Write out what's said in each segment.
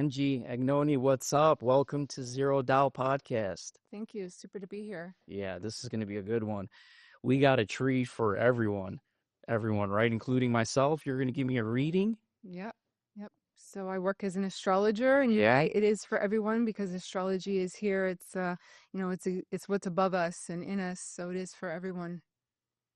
Angie Agnoni. What's up? Welcome to Zero Dow Podcast. Thank you. Super to be here. Yeah, this is going to be a good one. We got a treat for everyone, right? Including myself. You're going to give me a reading? Yep. Yep. So I work as an astrologer, and yeah, it is for everyone because astrology is here. It's what's above us and in us, so it is for everyone.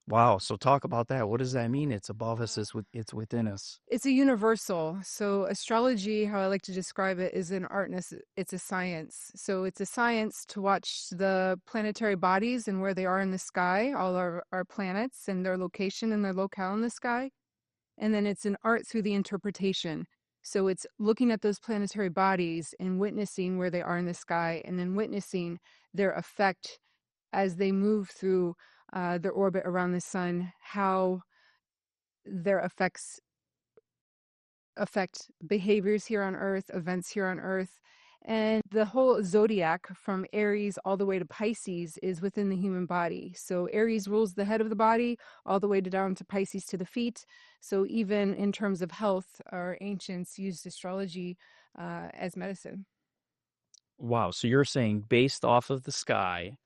Wow. So talk about that. What does that mean? It's above us, it's within us. It's a universal. So astrology, how I like to describe it, is an art and it's a science. So it's a science to watch the planetary bodies and where they are in the sky, all our planets and their location and their locale in the sky. And then it's an art through the interpretation. So it's looking at those planetary bodies and witnessing where they are in the sky, and then witnessing their effect as they move through their orbit around the sun, how their effects affect behaviors here on Earth, events here on Earth. And the whole zodiac from Aries all the way to Pisces is within the human body. So Aries rules the head of the body all the way down to Pisces to the feet. So even in terms of health, our ancients used astrology as medicine. Wow. So you're saying based off of the sky,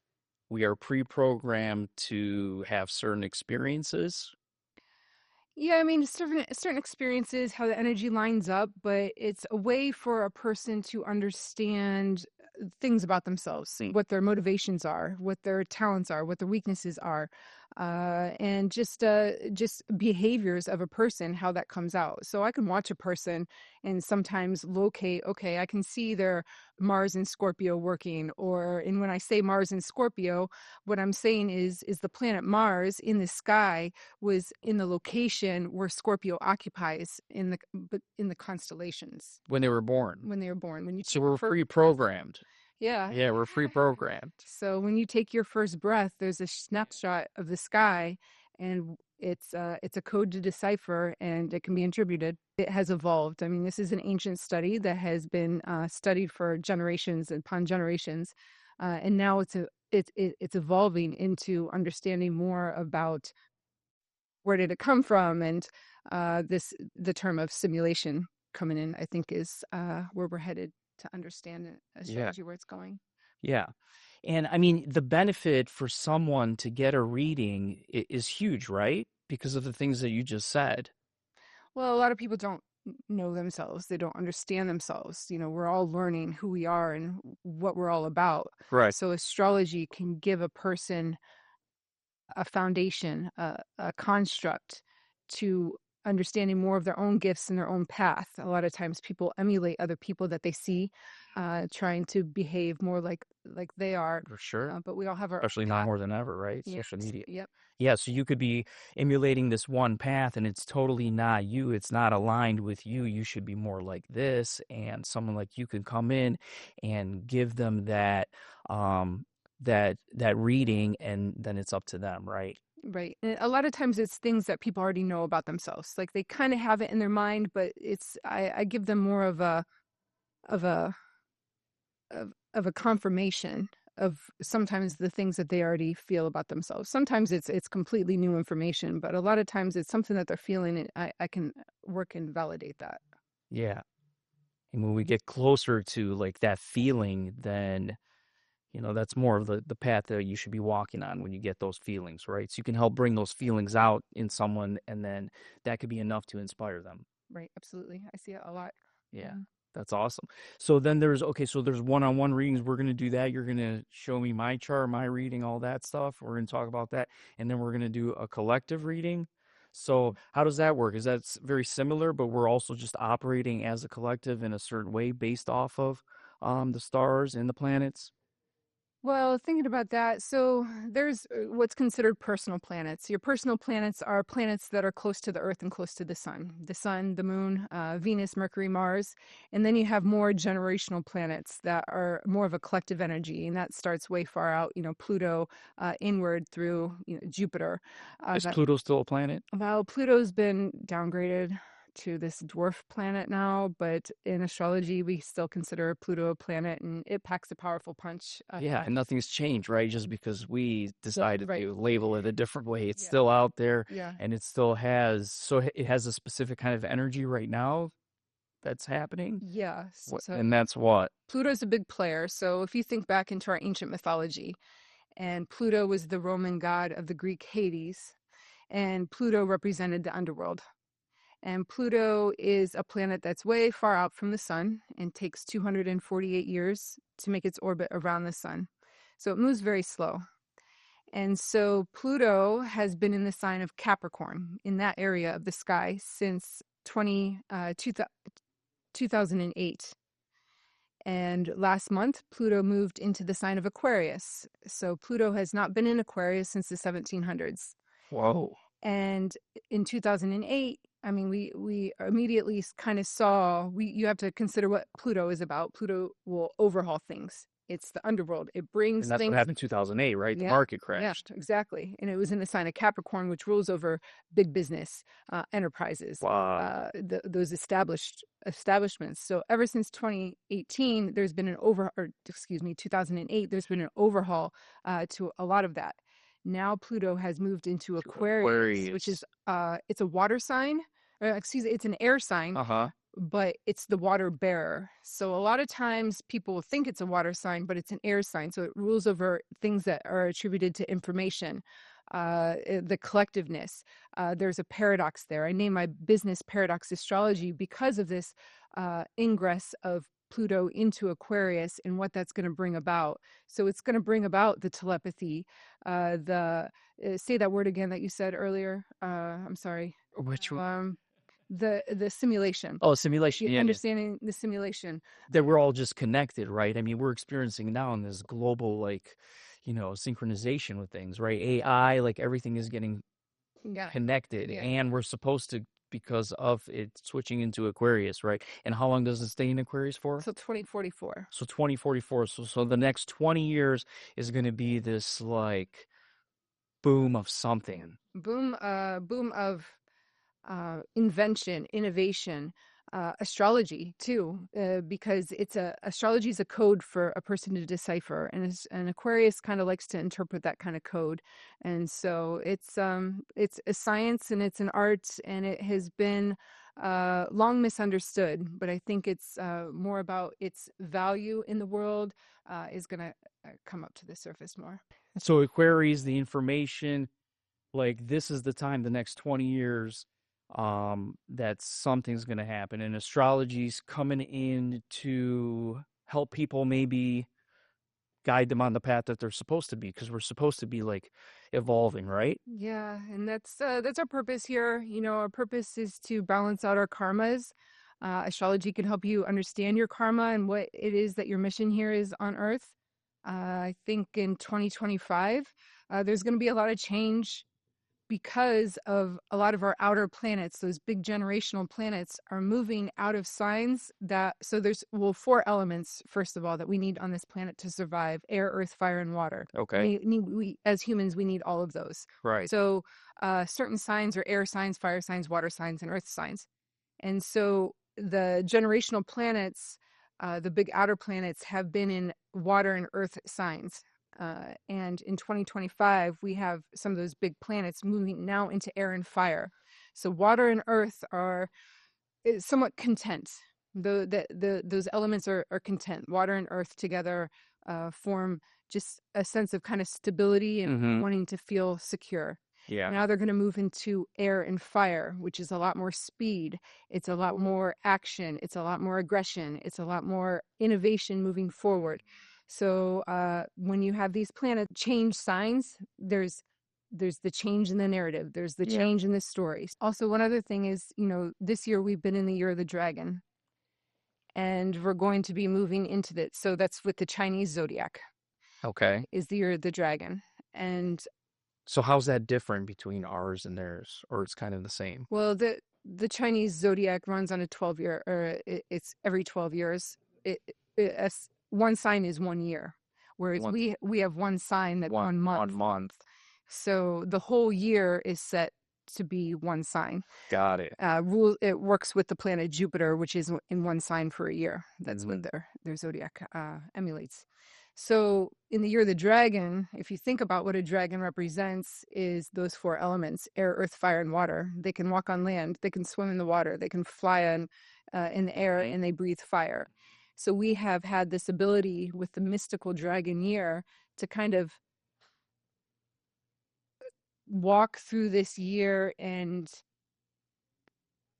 we are pre-programmed to have certain experiences? Yeah, I mean, certain experiences, how the energy lines up, but it's a way for a person to understand things about themselves, what their motivations are, what their talents are, what their weaknesses are, and just behaviors of a person, how that comes out. So I can watch a person and sometimes locate, okay, I can see their Mars and Scorpio working, and when I say Mars and Scorpio, what I'm saying is the planet Mars in the sky was in the location where Scorpio occupies in the constellations When they were born. when they were born. When you So take we're your pre-programmed. yeah. Yeah, we're pre-programmed. So when you take your first breath, there's a snapshot of the sky, and it's a code to decipher, and it can be attributed. It has evolved. I mean, this is an ancient study that has been studied for generations upon generations, and now it's evolving into understanding more about where did it come from, and the term of simulation coming in, I think, is where we're headed to understand astrology, where it's going. Yeah. And I mean, the benefit for someone to get a reading is huge, right? Because of the things that you just said. Well, a lot of people don't know themselves. They don't understand themselves. We're all learning who we are and what we're all about. Right. So astrology can give a person a foundation, a construct to understanding more of their own gifts and their own path. A lot of times people emulate other people that they see trying to behave more like they are. For sure. But we all have our Especially now path. more than ever, right? Yes. Social media. Yep. Yeah, so you could be emulating this one path and it's totally not you. It's not aligned with you. You should be more like this. And someone like you can come in and give them that reading, and then it's up to them, right? Right. And a lot of times it's things that people already know about themselves. Like they kind of have it in their mind, but I give them more of a of a confirmation of sometimes the things that they already feel about themselves. Sometimes it's completely new information, but a lot of times it's something that they're feeling, and I can work and validate that. Yeah. And when we get closer to like that feeling, then that's more of the path that you should be walking on when you get those feelings, right? So you can help bring those feelings out in someone, and then that could be enough to inspire them. Right. Absolutely. I see it a lot. Yeah, that's awesome. So then there's one-on-one readings. We're going to do that. You're going to show me my chart, my reading, all that stuff. We're going to talk about that. And then we're going to do a collective reading. So how does that work? Is that very similar, but we're also just operating as a collective in a certain way based off of the stars and the planets? Well, thinking about that, so there's what's considered personal planets. Your personal planets are planets that are close to the Earth and close to the Sun, the Moon, Venus, Mercury, Mars. And then you have more generational planets that are more of a collective energy, and that starts way far out, Pluto, inward through, Jupiter. Is Pluto still a planet? Well, Pluto's been downgraded to this dwarf planet now, but in astrology, we still consider Pluto a planet, and it packs a powerful punch. Yeah, and nothing's changed, right? Just because we decided Right. to label it a different way, it's Yeah. still out there, Yeah. and it has a specific kind of energy right now. that's happening? Yes. What, So and that's what? Pluto's a big player. So if you think back into our ancient mythology, and Pluto was the Roman god of the Greek Hades, and Pluto represented the underworld. And Pluto is a planet that's way far out from the sun and takes 248 years to make its orbit around the sun. So it moves very slow. And so Pluto has been in the sign of Capricorn in that area of the sky since 2008. And last month, Pluto moved into the sign of Aquarius. So Pluto has not been in Aquarius since the 1700s. Whoa. And in 2008, I mean, we immediately kind of saw, you have to consider what Pluto is about. Pluto will overhaul things. It's the underworld. It brings And that's what things. happened in 2008, right? The Yeah, market yeah, crashed. exactly. And it was in the sign of Capricorn, which rules over big business, enterprises, Wow. those establishments. So ever since 2018, there's been or excuse me, 2008, there's been an overhaul to a lot of that. Now Pluto has moved into To Aquarius, which is Aquarius. it's a water sign, or excuse me, it's an air sign, Uh-huh. but it's the water bearer. So a lot of times people think it's a water sign, but it's an air sign. So it rules over things that are attributed to information, the collectiveness. There's a paradox there. I named my business Paradox Astrology because of this ingress of Pluto into Aquarius and what that's going to bring about. So it's going to bring about the telepathy, say that word again that you said earlier. I'm sorry. Which one? Um, the simulation, Oh, simulation. Yeah, yeah. understanding the simulation. That we're all just connected, right? I mean, we're experiencing now in this global, like, synchronization with things, right? AI, like everything is getting Yeah, connected, yeah. and we're supposed to, because of it switching into Aquarius, right? And how long does it stay in Aquarius for? So 2044. So 2044. So the next 20 years is going to be this like boom of something. Boom of invention, innovation, astrology too, because astrology is a code for a person to decipher, and Aquarius kind of likes to interpret that kind of code, and so it's a science and it's an art, and it has been long misunderstood, but I think it's more about its value in the world is going to come up to the surface more. So Aquarius, the information, like this is the time, the next 20 years, that something's going to happen, and astrology's coming in to help people maybe guide them on the path that they're supposed to be, because we're supposed to be like evolving, right? Yeah, and that's our purpose here. You know, our purpose is to balance out our karmas. Astrology can help you understand your karma and what it is that your mission here is on Earth. I think in 2025, there's going to be a lot of change because of a lot of our outer planets. Those big generational planets are moving out of signs that, so there's, well, four elements, first of all, that we need on this planet to survive: air, earth, fire, and water. Okay. We as humans, we need all of those. Right. So certain signs are air signs, fire signs, water signs, and earth signs. And so the generational planets, the big outer planets, have been in water and earth signs. And in 2025, we have some of those big planets moving now into air and fire. So water and earth are somewhat content. Those elements are content. Water and earth together form just a sense of kind of stability and Mm-hmm. wanting to feel secure. Yeah. Now they're going to move into air and fire, which is a lot more speed. It's a lot more action. It's a lot more aggression. It's a lot more innovation moving forward. So when you have these planet change signs, there's the change in the narrative. There's the Yeah. change in the stories. Also, one other thing is, you know, this year we've been in the year of the dragon, and we're going to be moving into that. So that's with the Chinese zodiac. Okay. Is the year of the dragon, and So how's that different between ours and theirs, or it's kind of the same? well, the Chinese zodiac runs on a 12-year, or it's every 12 years. One sign is 1 year, whereas One we have one sign that's one 1 month. month. So the whole year is set to be one sign. Got it. It works with the planet Jupiter, which is in one sign for a year. That's what Mhm. their zodiac emulates. So in the year of the dragon, if you think about what a dragon represents, is those four elements: air, earth, fire, and water. They can walk on land, they can swim in the water, they can fly in the air, and they breathe fire. So we have had this ability with the mystical dragon year to kind of walk through this year and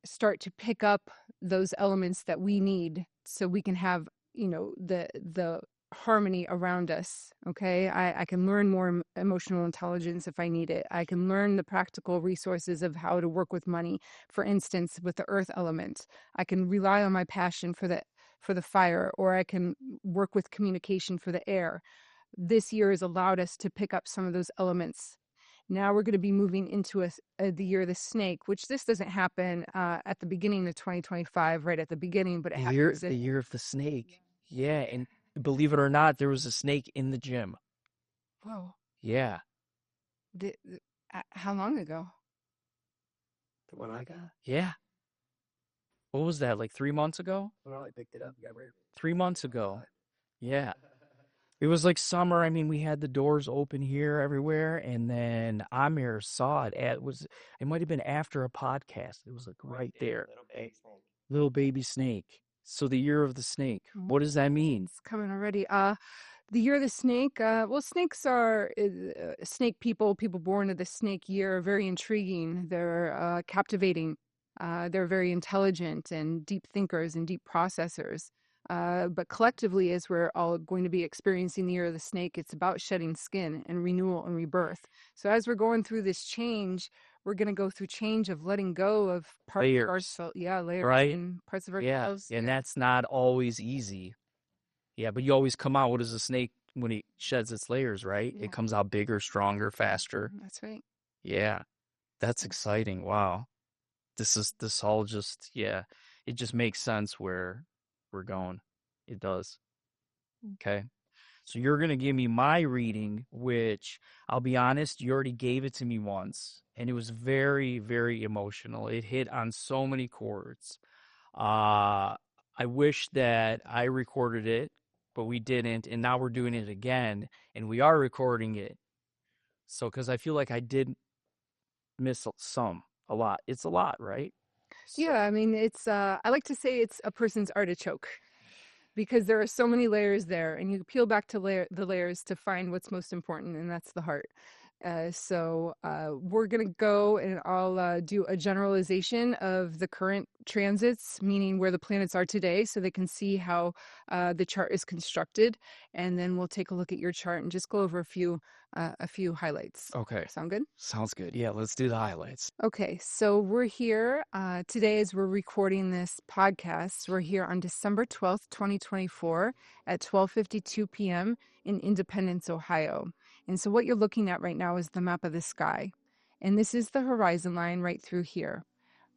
start to pick up those elements that we need so we can have, the harmony around us. Okay. I can learn more emotional intelligence if I need it. I can learn the practical resources of how to work with money, for instance, with the earth element. I can rely on my passion for the fire, or I can work with communication for the air. This year has allowed us to pick up some of those elements. Now we're going to be moving into the year of the snake, which this doesn't happen at the beginning of 2025, right at the beginning, but it happens The year of the snake. Yeah, and believe it or not, there was a snake in the gym. Whoa. Yeah. How long ago? The one I got? Yeah. What was that, like 3 months ago? Well, I picked it up. 3 months ago. Yeah. It was like summer. I mean, we had the doors open here everywhere, and then Amir saw it. It might have been after a podcast. It was like right there. Little baby snake. So the year of the snake. What does that mean? It's coming already. The year of the snake. Well, snakes are snake people born of the snake year are very intriguing. They're captivating. They're very intelligent and deep thinkers and deep processors. But collectively, as we're all going to be experiencing the year of the snake, it's about shedding skin and renewal and rebirth. So as we're going through this change, we're going to go through change of letting go of parts of ourselves. Yeah, layers, right? And parts of ourselves. Yeah, and that's not always easy. Yeah, but you always come out. What is a snake when it sheds its layers, right? Yeah. It comes out bigger, stronger, faster. That's right. Yeah, that's exciting. Wow. This all just, yeah, it just makes sense where we're going. It does. Okay. So you're going to give me my reading, which I'll be honest, you already gave it to me once, and it was very, very emotional. It hit on so many chords. I wish that I recorded it, but we didn't, and now we're doing it again, and we are recording it. So, because I feel like I did miss a lot. It's a lot, right? So, Yeah, I mean, it's I like to say it's a person's artichoke, because there are so many layers there, and you peel back to the layers to find what's most important, and that's the heart. So we're going to go, and I'll do a generalization of the current transits, meaning where the planets are today, so they can see how the chart is constructed. And then we'll take a look at your chart and just go over a few highlights. Okay. Sound good? Sounds good. Yeah, let's do the highlights. Okay, so we're here today as we're recording this podcast. We're here on December 12th, 2024 at 12:52 p.m. in Independence, Ohio. And so what you're looking at right now is the map of the sky. And this is the horizon line right through here.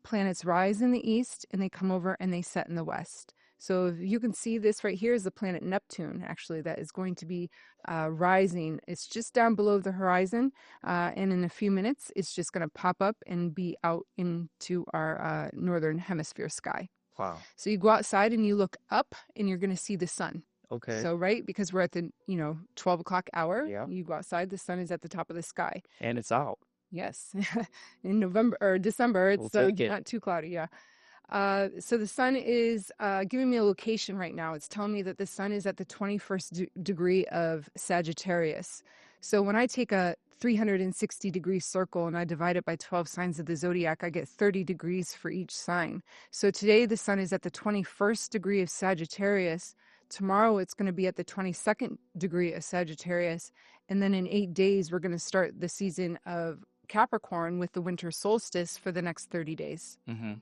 Planets rise in the east, and they come over and they set in the west. So if you can see this right here is the planet Neptune, actually, that is going to be rising. It's just down below the horizon. And in a few minutes, it's just going to pop up and be out into our northern hemisphere sky. Wow. So you go outside and you look up, and you're going to see the sun. Okay. So, right, because we're at the, 12 o'clock hour, Yeah. You go outside, the sun is at the top of the sky. And it's out. Yes. In November or December, it's We'll take it. not too cloudy. Yeah. So the sun is giving me a location right now. It's telling me that the sun is at the 21st degree of Sagittarius. So when I take a 360-degree circle and I divide it by 12 signs of the zodiac, I get 30 degrees for each sign. So today the sun is at the 21st degree of Sagittarius. Tomorrow it's going to be at the 22nd degree of Sagittarius. And then in 8 days, we're going to start the season of Capricorn with the winter solstice for the next 30 days. Mm-hmm.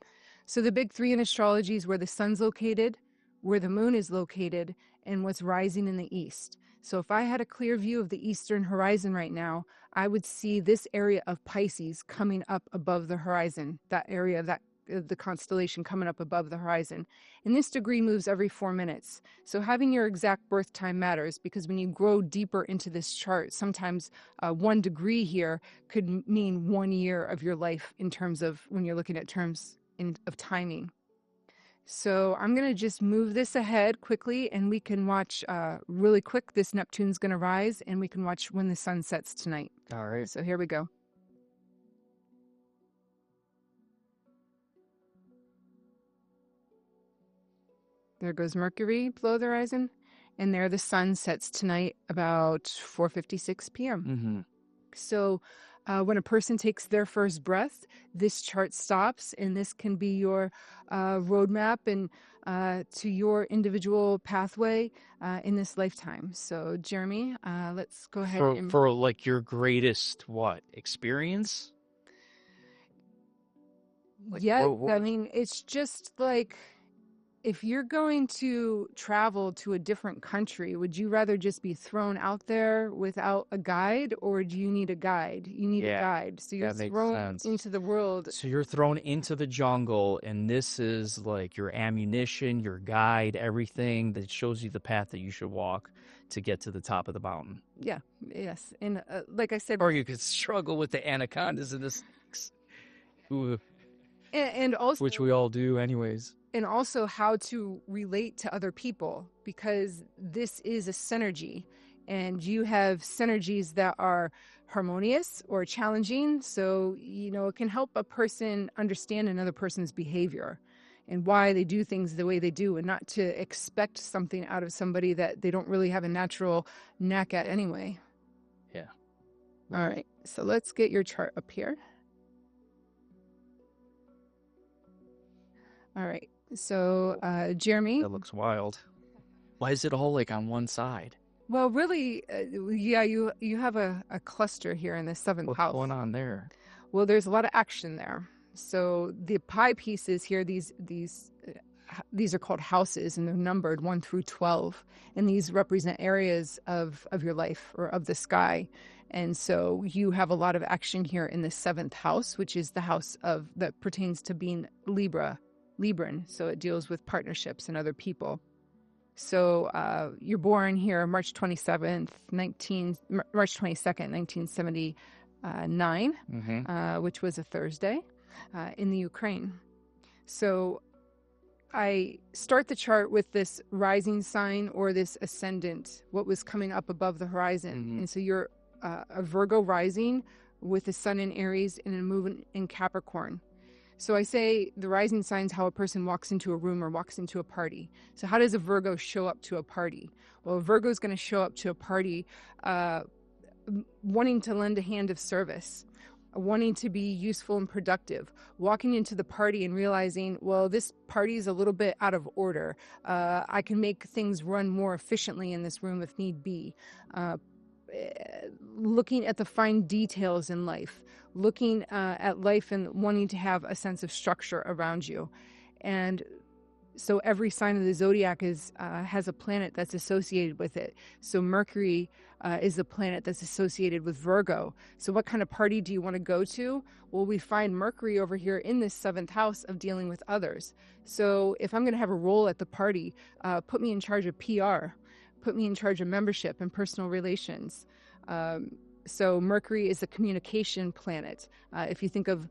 So the big three in astrology is where the sun's located, where the moon is located, and what's rising in the east. So if I had a clear view of the eastern horizon right now, I would see this area of Pisces coming up above the horizon, that area, the constellation coming up above the horizon. And this degree moves every 4 minutes. So having your exact birth time matters, because when you grow deeper into this chart, sometimes 1 degree here could mean 1 year of your life in terms of when you're looking at terms of timing. So I'm going to just move this ahead quickly, and we can watch really quick. This Neptune's going to rise, and we can watch when the sun sets tonight. All right. So here we go. There goes Mercury below the horizon. And there the sun sets tonight about 4:56 p.m. Mm-hmm. So when a person takes their first breath, this chart stops, and this can be your roadmap and to your individual pathway in this lifetime. So, Jeremy, let's go ahead and For like your greatest experience? Like yeah, what I mean, it's just like if you're going to travel to a different country, would you rather just be thrown out there without a guide, or do you need a guide? You need a Yeah, guide. So you're that makes thrown sense. into the world. So you're thrown into the jungle, and this is like your ammunition, your guide, everything that shows you the path that you should walk to get to the top of the mountain. Yeah, yes. And like I said, Or you could struggle with the anacondas and the snakes, and which also we all do anyways. and also how to relate to other people, because this is a synergy, and you have synergies that are harmonious or challenging. So, it can help a person understand another person's behavior and why they do things the way they do, and not to expect something out of somebody that they don't really have a natural knack at anyway. Yeah. All right. So let's get your chart up here. All right. So, Jeremy. That looks wild. Why is it all like on one side? Well, really, yeah, you have a cluster here in the seventh What's house. going on there? Well, there's a lot of action there. So the pie pieces here, these are called houses, and they're numbered 1 through 12, and these represent areas of your life or of the sky. And so you have a lot of action here in the 7th house, which is the house that pertains to being Libran. So it deals with partnerships and other people. So you're born here March 22nd, 1979, which was a Thursday in the Ukraine. So I start the chart with this rising sign or this ascendant, what was coming up above the horizon. And so you're a Virgo rising with the sun in Aries and a moon in Capricorn. So I say the rising sign is how a person walks into a room or walks into a party. So how does a Virgo show up to a party? Well, a Virgo is going to show up to a party wanting to lend a hand of service, wanting to be useful and productive, walking into the party and realizing, well, this party is a little bit out of order. I can make things run more efficiently in this room if need be. Looking at the fine details in life, looking at life and wanting to have a sense of structure around you. And so every sign of the zodiac has a planet that's associated with it. So Mercury is the planet that's associated with Virgo. So what kind of party do you want to go to? Well, we find Mercury over here in this 7th house of dealing with others. So if I'm going to have a role at the party, put me in charge of PR, put me in charge of membership and personal relations. So Mercury is a communication planet. If you think of,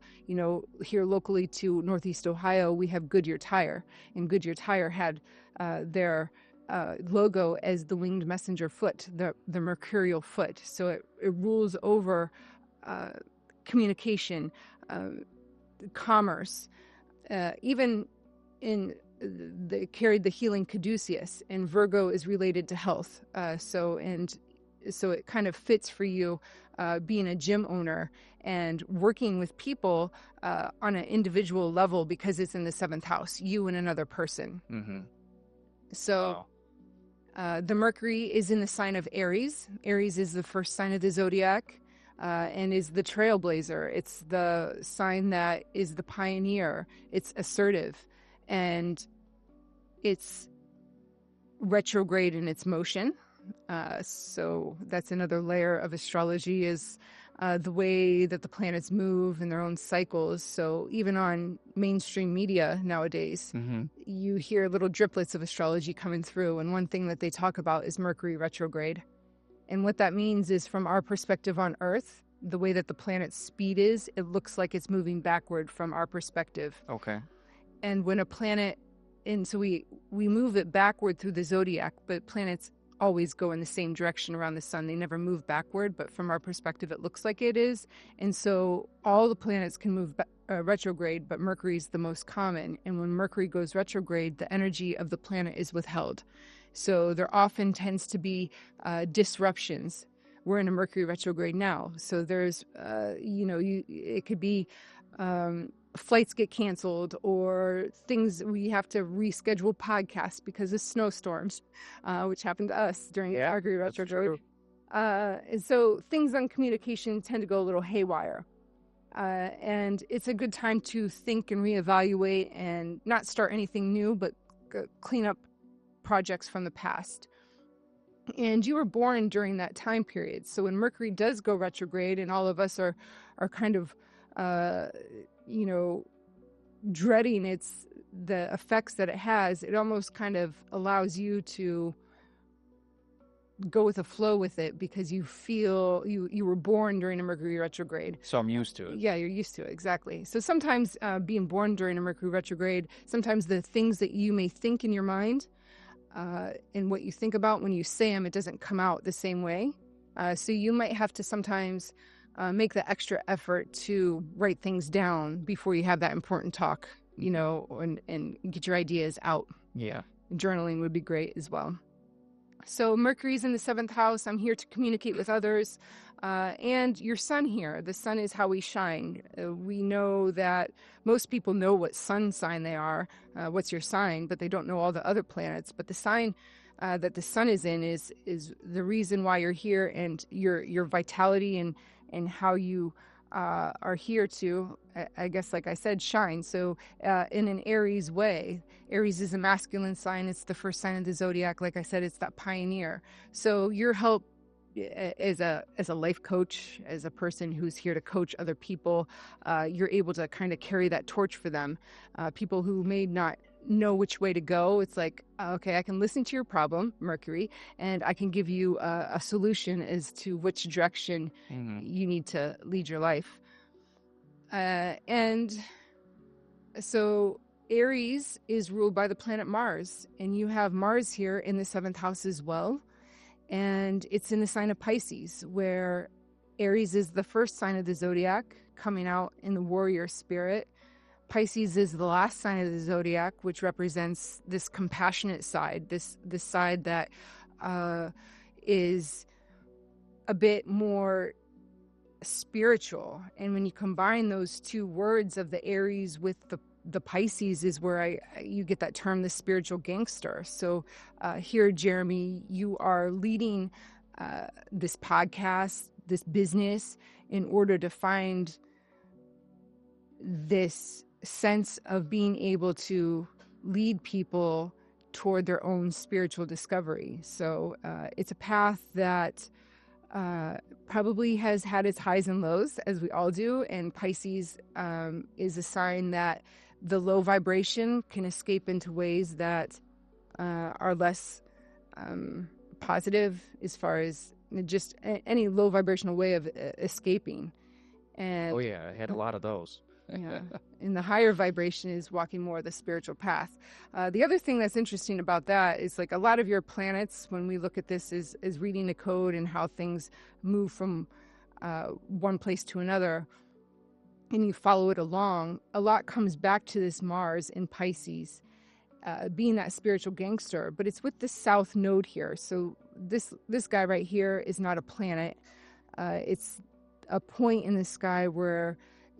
here locally to Northeast Ohio, we have Goodyear Tire, and Goodyear Tire had their logo as the winged messenger foot, the mercurial foot. So it rules over communication, commerce, even in they carried the healing caduceus, and Virgo is related to health. So it kind of fits for you being a gym owner and working with people on an individual level, because it's in the 7th house, you and another person. So the Mercury is in the sign of Aries. Aries is the first sign of the zodiac and is the trailblazer. It's the sign that is the pioneer. It's assertive, and it's retrograde in its motion. So that's another layer of astrology, is the way that the planets move in their own cycles. So even on mainstream media nowadays, you hear little driplets of astrology coming through. And one thing that they talk about is Mercury retrograde. And what that means is, from our perspective on Earth, the way that the planet's speed is, it looks like it's moving backward from our perspective. Okay. And when a planet, and so we move it backward through the zodiac, but planets always go in the same direction around the sun. They never move backward, but from our perspective, it looks like it is. And so all the planets can move retrograde, but Mercury is the most common. And when Mercury goes retrograde, the energy of the planet is withheld. So there often tends to be disruptions. We're in a Mercury retrograde now. So there's, it could be flights get canceled, or things, we have to reschedule podcasts because of snowstorms, which happened to us during Mercury retrograde. And so things on communication tend to go a little haywire. And it's a good time to think and reevaluate and not start anything new, but clean up projects from the past. And you were born during that time period. So when Mercury does go retrograde, and all of us are kind of, dreading the effects that it has, it almost kind of allows you to go with the flow with it, because you feel you were born during a Mercury retrograde. So I'm used to it. Yeah, you're used to it. Exactly. So sometimes being born during a Mercury retrograde, sometimes the things that you may think in your mind and what you think about, when you say them, it doesn't come out the same way. So you might have to sometimes make the extra effort to write things down before you have that important talk, and get your ideas out. Yeah. Journaling would be great as well. So Mercury's in the 7th house. I'm here to communicate with others. And your sun here. The sun is how we shine. We know that most people know what sun sign they are. What's your sign? But they don't know all the other planets. But the sign that the sun is in is the reason why you're here, and your vitality and how you are here to, I guess, like I said, shine. So in an Aries way. Aries is a masculine sign. It's the first sign of the zodiac. Like I said, it's that pioneer. So your help as a life coach, as a person who's here to coach other people, you're able to kind of carry that torch for them. People who may not know which way to go, it's like, okay, I can listen to your problem, Mercury, and I can give you a solution as to which direction you need to lead your life. And so Aries is ruled by the planet Mars, and you have Mars here in the 7th house as well. And it's in the sign of Pisces, where Aries is the first sign of the zodiac, coming out in the warrior spirit. Pisces is the last sign of the zodiac, which represents this compassionate side, this side that is a bit more spiritual. And when you combine those two words of the Aries with the Pisces, is where you get that term, the spiritual gangster. So here, Jeremy, you are leading this podcast, this business, in order to find this sense of being able to lead people toward their own spiritual discovery. So it's a path that probably has had its highs and lows, as we all do. And Pisces is a sign that the low vibration can escape into ways that are less positive, as far as just any low vibrational way of escaping. And oh yeah, I had a lot of those. Yeah, and the higher vibration is walking more the spiritual path. The other thing that's interesting about that is, like, a lot of your planets, when we look at this, is reading the code and how things move from one place to another, and you follow it along. A lot comes back to this Mars in Pisces, being that spiritual gangster, but it's with the south node here. So this guy right here is not a planet. It's a point in the sky where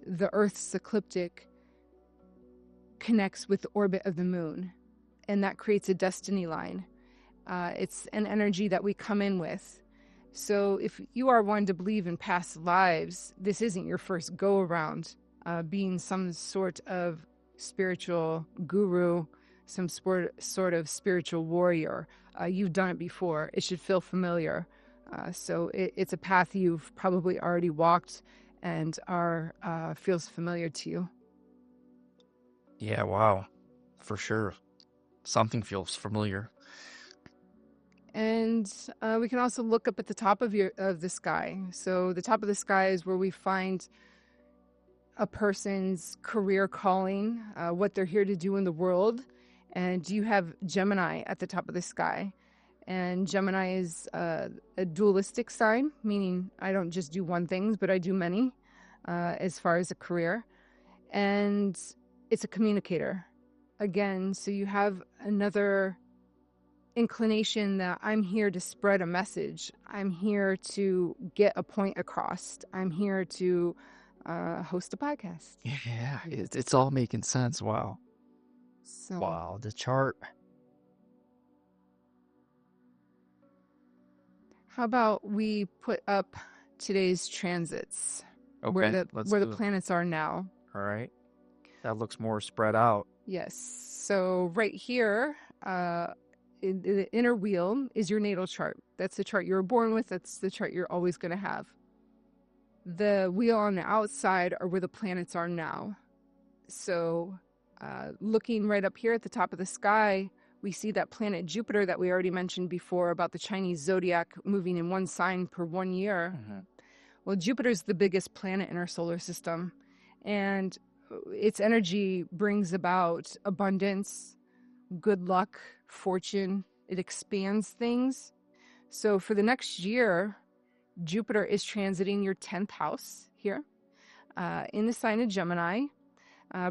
the Earth's ecliptic connects with the orbit of the moon, and that creates a destiny line. It's an energy that we come in with. So if you are one to believe in past lives, this isn't your first go around being some sort of spiritual guru, some sort of spiritual warrior. You've done it before. It should feel familiar. So it's a path you've probably already walked and feels familiar to you. Yeah, wow. For sure. Something feels familiar. And we can also look up at the top of the sky. So the top of the sky is where we find a person's career calling, what they're here to do in the world. And you have Gemini at the top of the sky. And Gemini is a dualistic sign, meaning I don't just do one thing, but I do many as far as a career. And it's a communicator. Again, so you have another inclination that I'm here to spread a message. I'm here to get a point across. I'm here to host a podcast. Yeah, it's all making sense. Wow. So, Wow, the chart. how about we put up today's transits, Okay, let's where the do it. planets are now. All right. That looks more spread out. Yes. So right here, in the inner wheel is your natal chart. That's the chart you were born with. That's the chart you're always going to have. The wheel on the outside are where the planets are now. So looking right up here at the top of the sky, we see that planet Jupiter that we already mentioned before about the Chinese zodiac moving in one sign per 1 year. Mm-hmm. Well, Jupiter's the biggest planet in our solar system, and its energy brings about abundance, good luck, fortune. It expands things. So for the next year, Jupiter is transiting your 10th house here in the sign of Gemini,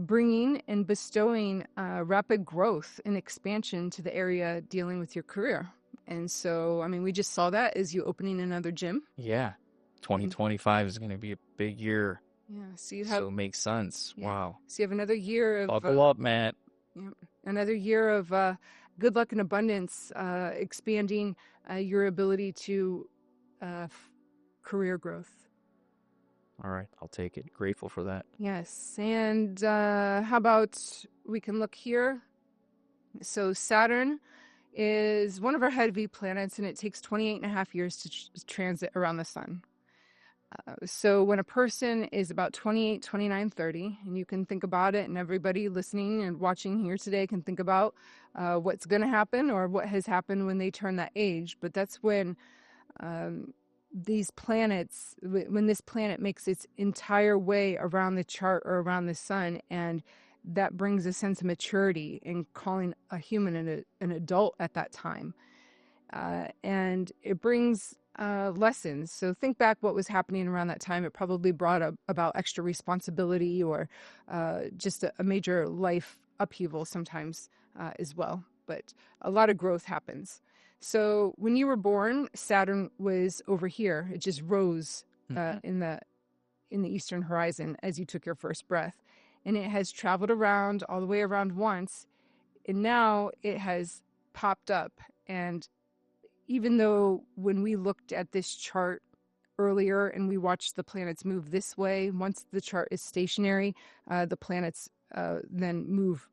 bringing and bestowing rapid growth and expansion to the area dealing with your career. And so, I mean, we just saw that as you opening another gym. Yeah. 2025 is going to be a big year. Yeah. So you have. So it makes sense. Yeah. Wow. So you have another year of. Buckle up, Matt. Yeah, another year of good luck and abundance, expanding your ability to career growth. All right, I'll take it. Grateful for that. Yes. And how about we can look here? So Saturn is one of our heavy planets, and it takes 28.5 years to transit around the sun. So when a person is about 28, 29, 30, and you can think about it, and everybody listening and watching here today can think about what's going to happen or what has happened when they turn that age. But that's when these planets, when this planet makes its entire way around the chart or around the sun, and that brings a sense of maturity in calling a human an adult at that time. And it brings lessons. So think back what was happening around that time. It probably brought about extra responsibility or just a major life upheaval sometimes as well. But a lot of growth happens. So when you were born, Saturn was over here. It just rose in the eastern horizon as you took your first breath. And it has traveled around all the way around once. And now it has popped up. And even though when we looked at this chart earlier and we watched the planets move this way, once the chart is stationary, the planets then move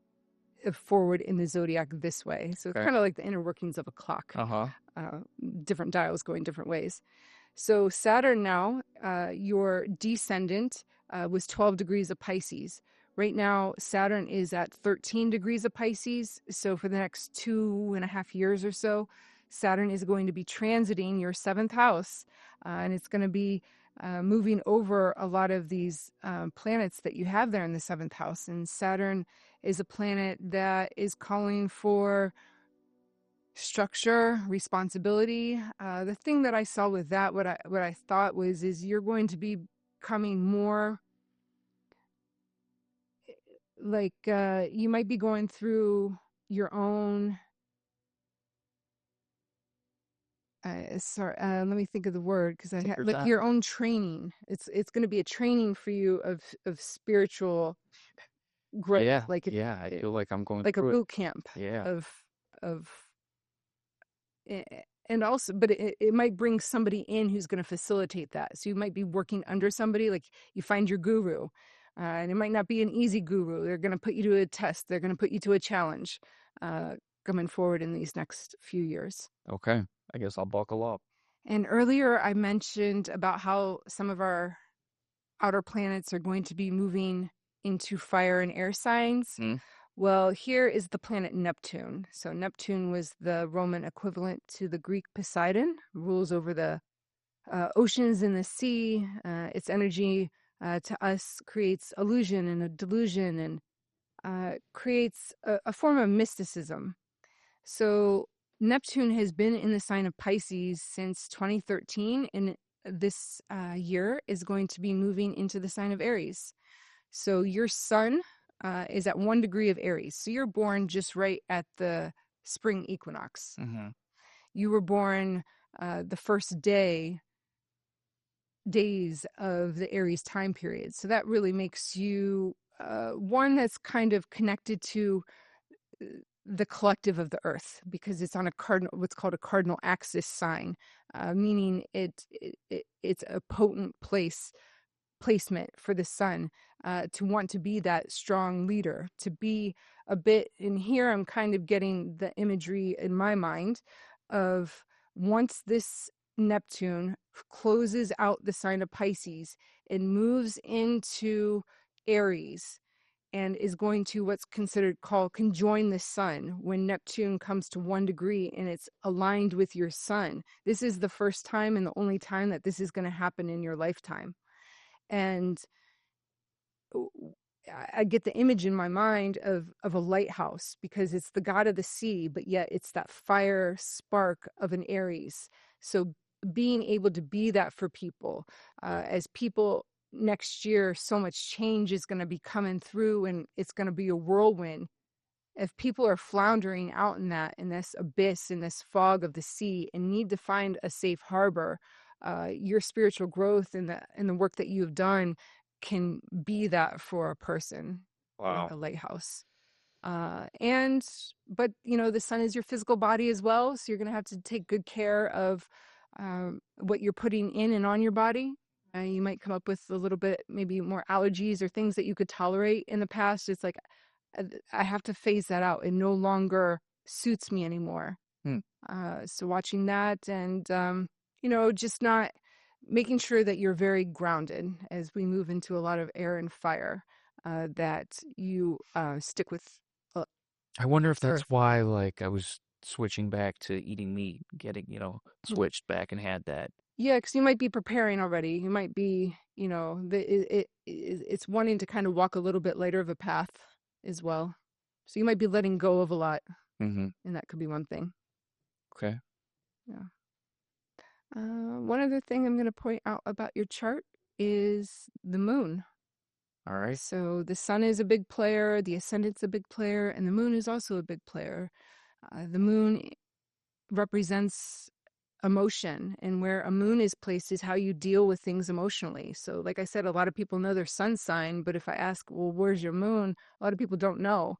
forward in the zodiac this way. So it's kind of like the inner workings of a clock. Different dials going different ways. So Saturn now, your descendant was 12 degrees of Pisces. Right now, Saturn is at 13 degrees of Pisces. So for the next 2.5 years or so, Saturn is going to be transiting your 7th house, and it's going to be moving over a lot of these planets that you have there in the 7th house. And Saturn is a planet that is calling for structure, responsibility. The thing that I saw with that, what I thought was, is you're going to be becoming more like you might be going through your own. Let me think of the word, because I like your own training. It's going to be a training for you of spiritual growth. Yeah, I feel like I'm going like through a boot camp. Yeah. Of and also, but it might bring somebody in who's going to facilitate that. So you might be working under somebody, like you find your guru, and it might not be an easy guru. They're going to put you to a test. They're going to put you to a challenge coming forward in these next few years. Okay, I guess I'll buckle up. And earlier I mentioned about how some of our outer planets are going to be moving into fire and air signs. Well, here is the planet Neptune. So Neptune was the Roman equivalent to the Greek Poseidon, rules over the oceans and the sea. Its energy to us creates illusion and a delusion, and creates a form of mysticism. So Neptune has been in the sign of Pisces since 2013, and this year is going to be moving into the sign of Aries. So your sun is at 1 degree of Aries. So you're born just right at the spring equinox. Mm-hmm. You were born the first days of the Aries time period. So that really makes you one that's kind of connected to the collective of the earth, because it's on a cardinal, what's called a cardinal axis sign, meaning it's a potent placement for the sun, to want to be that strong leader, to be a bit. And here I'm kind of getting the imagery in my mind of, once this Neptune closes out the sign of Pisces and moves into Aries, and is going to what's called conjoin the sun. When Neptune comes to 1 degree and it's aligned with your sun, this is the first time and the only time that this is going to happen in your lifetime. And I get the image in my mind of a lighthouse, because it's the god of the sea, but yet it's that fire spark of an Aries. So being able to be that for people, as people next year, so much change is going to be coming through, and it's going to be a whirlwind. If people are floundering out in this abyss, in this fog of the sea, and need to find a safe harbor, your spiritual growth and the work that you've done can be that for a person, like Wow. a lighthouse. But the sun is your physical body as well, so you're going to have to take good care of what you're putting in and on your body. You might come up with a little bit, maybe more allergies or things that you could tolerate in the past. It's like, I have to phase that out. It no longer suits me anymore. Hmm. So watching that, and just not making sure that you're very grounded as we move into a lot of air and fire, that you stick with I wonder if that's earth. why, like, I was switching back to eating meat, getting, switched back and had that. Yeah, because you might be preparing already. You might be, it's wanting to kind of walk a little bit lighter of a path as well. So you might be letting go of a lot, Mm-hmm. and that could be one thing. Okay. Yeah. One other thing I'm going to point out about your chart is the moon. All right. So the sun is a big player, the ascendant's a big player, and the moon is also a big player. The moon represents emotion, and where a moon is placed is how you deal with things emotionally. So like I said, a lot of people know their sun sign, but if I ask, well, where's your moon, a lot of people don't know.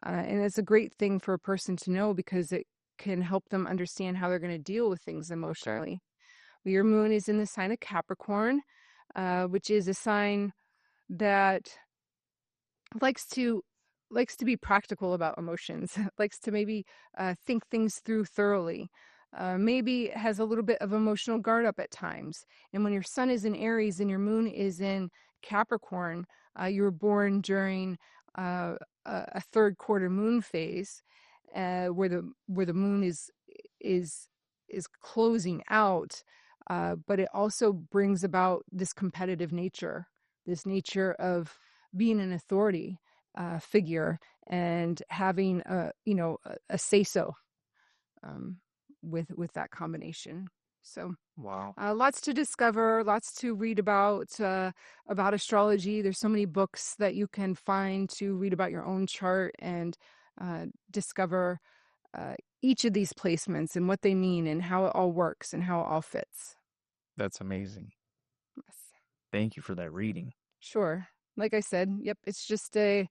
And it's a great thing for a person to know, because it can help them understand how they're going to deal with things emotionally. Okay. Your moon is in the sign of Capricorn, which is a sign that likes to be practical about emotions, likes to maybe think things through thoroughly, maybe has a little bit of emotional guard up at times. And when your sun is in Aries and your moon is in Capricorn, you were born during a third quarter moon phase, where the moon is closing out, but it also brings about this competitive nature, this nature of being an authority figure, and having a say so, with that combination. So Wow. lots to discover, lots to read about astrology. There's so many books that you can find to read about your own chart, and discover each of these placements and what they mean and how it all works and how it all fits. That's amazing. Yes. Thank you for that reading. Sure. Like I said, yep, it's just a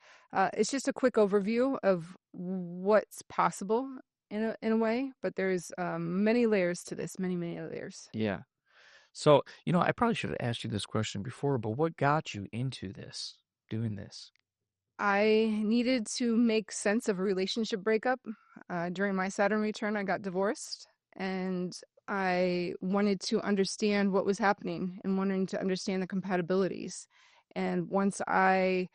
quick overview of what's possible in a way, but there's many layers to this, many layers. Yeah. So, I probably should have asked you this question before, but what got you into this, doing this? I needed to make sense of a relationship breakup. During my Saturn return, I got divorced, and I wanted to understand what was happening and wanting to understand the compatibilities. And once I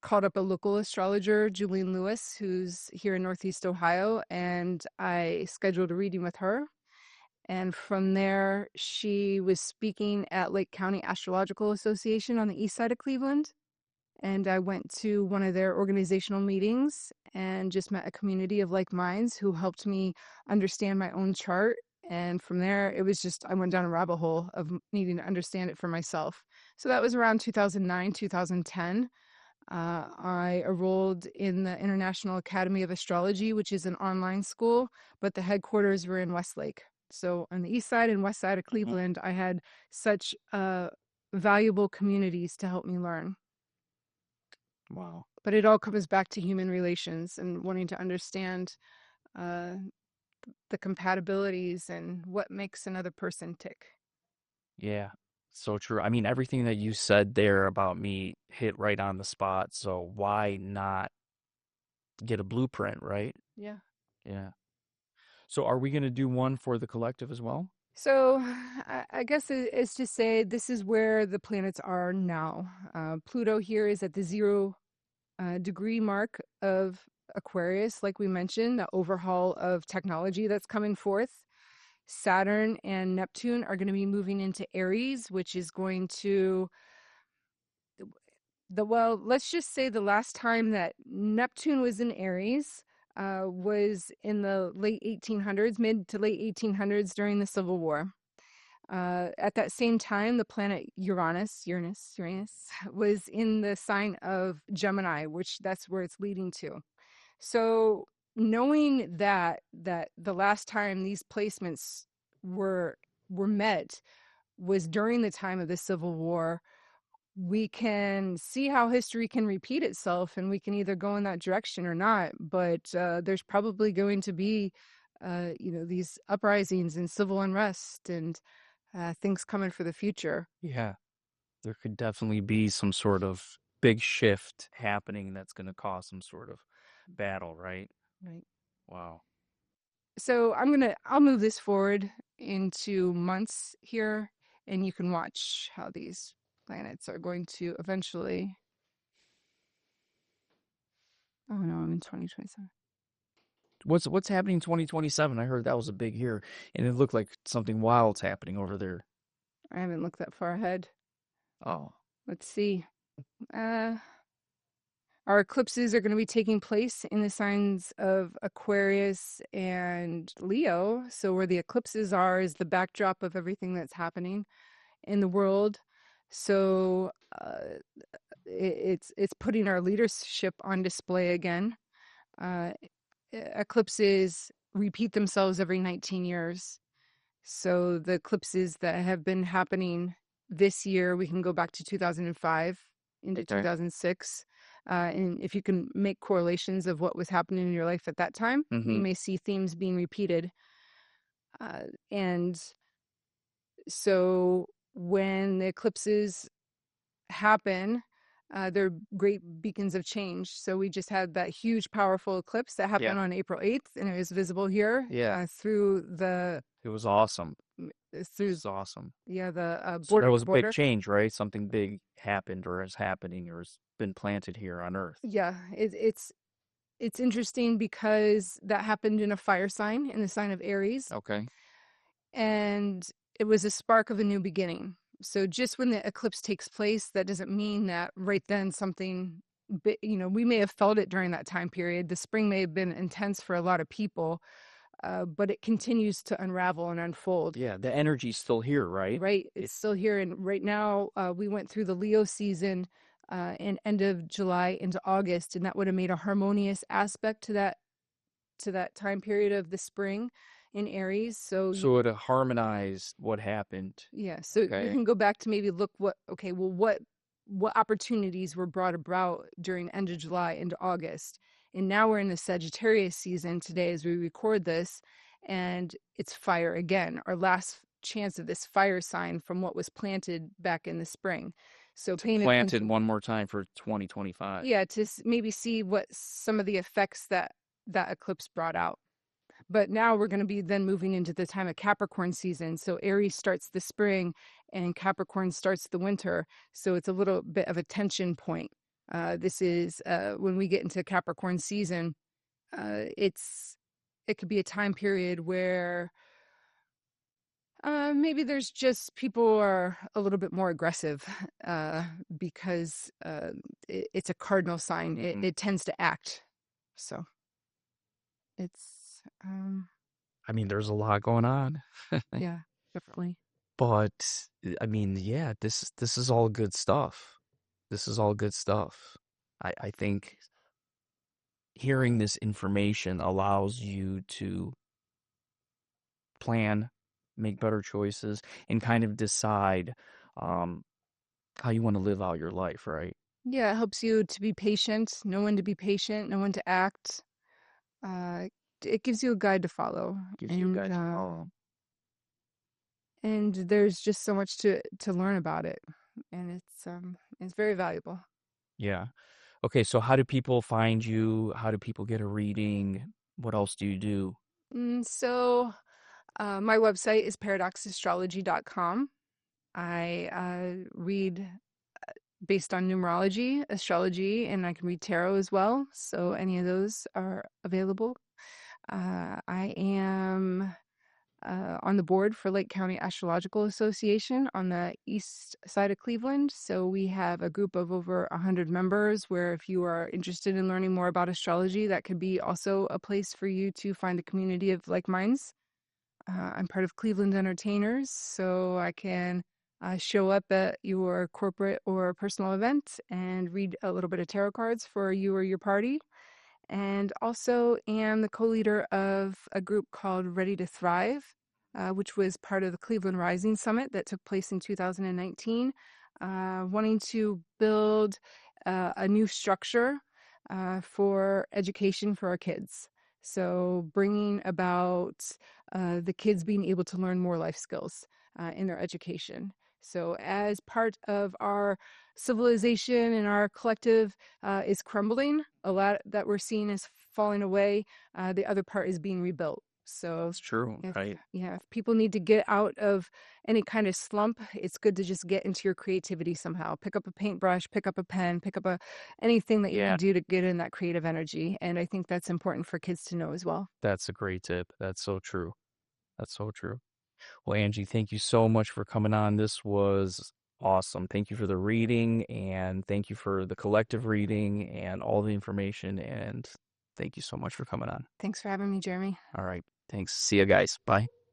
called up a local astrologer, Julian Lewis, who's here in Northeast Ohio, and I scheduled a reading with her. And from there, she was speaking at Lake County Astrological Association on the east side of Cleveland. And I went to one of their organizational meetings and just met a community of like minds who helped me understand my own chart. And from there, it was just, I went down a rabbit hole of needing to understand it for myself. So that was around 2009, 2010. I enrolled in the International Academy of Astrology, which is an online school, but the headquarters were in Westlake. So on the east side and west side of Hmm. Cleveland, I had such valuable communities to help me learn. Wow. But it all comes back to human relations and wanting to understand uh, the compatibilities and what makes another person tick. Yeah. So true. I mean, everything that you said there about me hit right on the spot. So why not get a blueprint, right? Yeah. Yeah. So are we going to do one for the collective as well? So I guess it's to say this is where the planets are now. Pluto here is at the 0 degree mark of Aquarius, like we mentioned, the overhaul of technology that's coming forth. Saturn and Neptune are going to be moving into Aries, which is going to well, let's just say the last time that Neptune was in Aries was in the late 1800s, mid to late 1800s during the Civil War. At that same time, the planet Uranus, was in the sign of Gemini, which that's where it's leading to. So knowing that the last time these placements were met was during the time of the Civil War, we can see how history can repeat itself, and we can either go in that direction or not. But there's probably going to be, these uprisings and civil unrest and things coming for the future. Yeah. There could definitely be some sort of big shift happening that's going to cause some sort of battle, right? Right. Wow. So I'll move this forward into months here, and you can watch how these planets are going to eventually. Oh no, I'm in 2027. What's happening in 2027? I heard that was a big year and it looked like something wild's happening over there. I haven't looked that far ahead. Oh, Let's see. Uh, our eclipses are going to be taking place in the signs of Aquarius and Leo. So where the eclipses are is the backdrop of everything that's happening in the world. So it's putting our leadership on display again. Uh, eclipses repeat themselves every 19 years. So the eclipses that have been happening this year, we can go back to 2005 into okay. 2006. And if you can make correlations of what was happening in your life at that time, you Mm-hmm. may see themes being repeated. And so when the eclipses happen, they're great beacons of change. So we just had that huge, powerful eclipse that Yeah. happened on April 8th, and it was visible here Yeah. through the It was awesome. through It's awesome. the So that was a big border. change, right? Something big happened or is happening or has been planted here on Earth. Yeah, it's interesting because that happened in a fire sign, in the sign of Aries, Okay. and it was a spark of a new beginning. So just when the eclipse takes place, that doesn't mean that right then something, we may have felt it during that time period. The spring may have been intense for a lot of people, but it continues to unravel and unfold. Yeah, the energy's still here, right? Right, it's It still here, and right now we went through the Leo season in end of July into August, and that would have made a harmonious aspect to that time period of the spring in Aries. So so it harmonized what happened. yeah, so you Okay. can go back to maybe look what opportunities were brought about during end of July into August. And now we're in the Sagittarius season today as we record this, and it's fire again, our last chance of this fire sign from what was planted back in the spring. So To paying plant it attention, one more time for 2025. yeah, to maybe see what some of the effects that eclipse brought out. But now we're going to be then moving into the time of Capricorn season. So Aries starts the spring and Capricorn starts the winter. So it's a little bit of a tension point. This is when we get into Capricorn season, it could be a time period where Maybe there's just people are a little bit more aggressive uh, because it's a cardinal sign. It, Mhm. it tends to act. So it's, I mean, there's a lot going on. yeah, definitely. But I mean, yeah, this is all good stuff. This is all good stuff. I think hearing this information allows you to plan, make better choices, and kind of decide um, how you want to live out your life, right? Yeah, it helps you to be patient, know when to be patient, know when to act. Uh, it gives you a guide to follow, Gives you a guide to follow. and there's just so much to learn about it, and it's very valuable. Yeah. Okay, so how do people find you? How do people get a reading? What else do you do? My website is paradoxastrology.com. I read based on numerology, astrology, and I can read tarot as well. So any of those are available. I am on the board for Lake County Astrological Association on the east side of Cleveland. So we have a group of over 100 members where if you are interested in learning more about astrology, that could be also a place for you to find a community of like minds. I'm part of Cleveland Entertainers, so I can show up at your corporate or personal event and read a little bit of tarot cards for you or your party. And also am the co-leader of a group called Ready to Thrive, which was part of the Cleveland Rising Summit that took place in 2019, wanting to build a new structure for education for our kids. So bringing about the kids being able to learn more life skills in their education. So as part of our civilization and our collective is crumbling, a lot that we're seeing is falling away. The other part is being rebuilt. So It's true, if right? yeah, if people need to get out of any kind of slump, it's good to just get into your creativity somehow. Pick up a paintbrush, pick up a pen, pick up a anything that you Yeah, can do to get in that creative energy. And I think that's important for kids to know as well. that's a great tip. That's so true. That's so true. Well, Angie, thank you so much for coming on. This was awesome. Thank you for the reading and thank you for the collective reading and all the information. And thank you so much for coming on. Thanks for having me, Jeremy. All right. Thanks. See you guys. Bye.